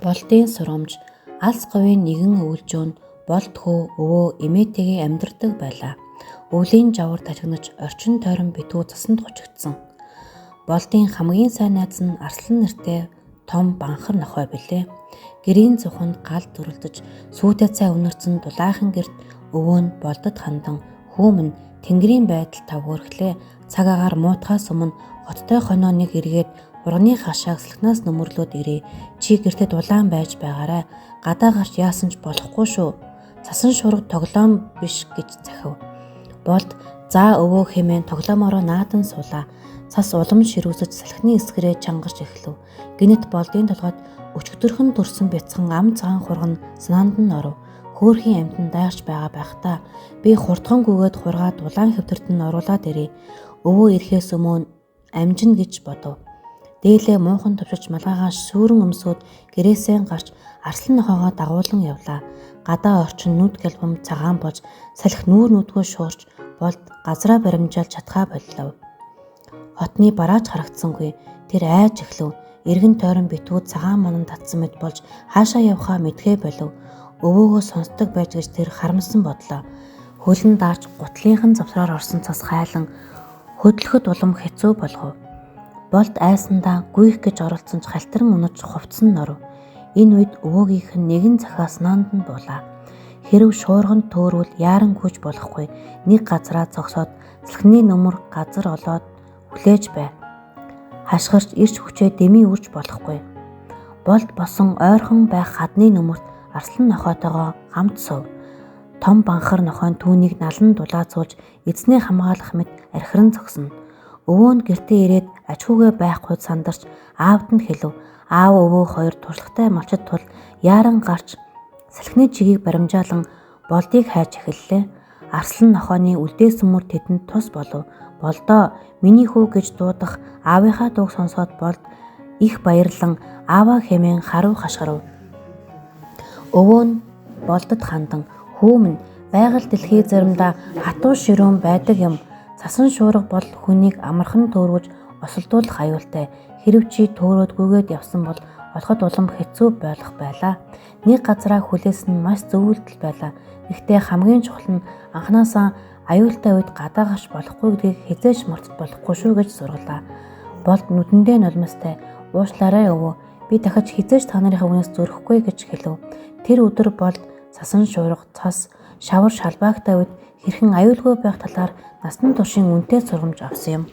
Болдын сурамж алс говийн нэгэн өвлжөөнд болд хөө өвөө эмээтэйгээ амьдардаг байлаа. Өвлийн жавар тажигнаж орчин тойрон битүү цасанд хучигдсан. Болдын хамгийн сайн найз нь Арслан нэртэй том банхар нохой билээ. Гэрийн зүхэнд гал дүрлдэж сүйтэй цай өнөрцөн дулаахан герт өвөө нь болдод хандан хүүмэн тэнгэрийн байдал тавгуурхлээ. Цаг агаар муутахаас өмнө хоттой хоноо нэг эргээд урганы хашааг салхинаас нөмрлөөд ирээ. Чи гэртээ дулаан байж байгаарай. Гадаа гарч яасан ч болохгүй шүү. Цасан шуурга тоглоом биш гэж захив. Болд за өвөө хэмээн тоглоомороо наадан суулаа. Цас улам ширүүсэж салхины эсгэрээ чангарч эхлэв. Гинэт болдын толгойд өчигдөрхөн төрсөн бяцхан ам цагаан хурган санаанд нь оров. Хөөрхийн амьтан дайрч байгаа байхдаа би хурдхан гүгээд хургаад улаан хэвтэрт нь оруулаад ирээ. Өвөө ирэхээс өмнө амжина гэж бодов. Дээлээ муухан төвшиж малгайгаа шүүрэн өмсөд гэрээсээ гарч Арслан нохоогоо дагуулan явлаа. Гадаа орчин нүд гэлбэм цагаан болж салхи нүүр нүдгөө шуурч болд газраа баримжаалж чадхаа боллоо. Хотны барааж харагдсангүй. Тэр айж эхлэв. Эргэн тойрон битүү цагаан манан татсан мэт болж хаашаа явхаа мэдхээ болов. Өвөөгөө сонсдог байж гэж тэр харамсан бодлоо. Хөлн даарч гутлынхан завсраар орсон цас хайлан хөдлөхөд улам хэцүү болгов. Болд айсандаа гүйх гэж оролцсон ч халтаран унаж хувцсан норов. Энэ үед өвөөгийнх нь нэгэн захаас наанд нь буулаа. Хэрв шуурганд төөрвөл яаран гүйж болохгүй. Нэг газараа зогсоод салхины нөмөр газар олоод хүлээж бай. Хашгирч ирч хүчээ дэмий үрж болохгүй. Болд босон ойрхон байх хадны нөмөрт Арслан нохоотойгоо хамт сув. Том банхар нохойн түүнийг налан дулаацуулж эзнээ хамгаалах мэт архиран зогсоно. Өвөө нь гэртээ ирээд ачхүүгээ байхгүй сандарч аавд нь хэлв. Аав өвөө хоёр туршлагатай малчид тул яаран гарч салхины чигийг баримжаалан болдыг хайж эхэллээ. Арслан нохооны үлдээсэн мөр тэдэнд тус болов. Болдоо миний хүү гэж дуудах аавынхаа дууг сонсоод болд их баярлан ааваа хэмээн харав хашгирав. Өвөө нь болдод хандан хүүмэн байгаль дэлхий заримдаа хатуу ширүүн байдаг юм. Цасан шуурга бол хүнийг амархан төөрвөж осолдуулах аюултай. Хэрв чи төөрөөдгүйгээд явсан бол олоход улам хэцүү болох байлаа. Нэг газараа хүлээсэн нь маш зөв үйлдэл байлаа. Гэхдээ хамгийн чухал нь анханасаа аюултай үед гадаа гарч болохгүй гэдгийг хизээж мартаж болохгүй шүү гэж сургалаа. Болд нүдэндээ нулимстай уушлаарай өвөө. Би дахиж хизээж та нарын үгнээс зөрөхгүй гэж хэлв. Тэр өдөр болд цасан шуурга, цас, шавар шалбаагтай үед хэрхэн аюулгүй байх талаар насан туршийн үнэтэй сургамж авсан юм.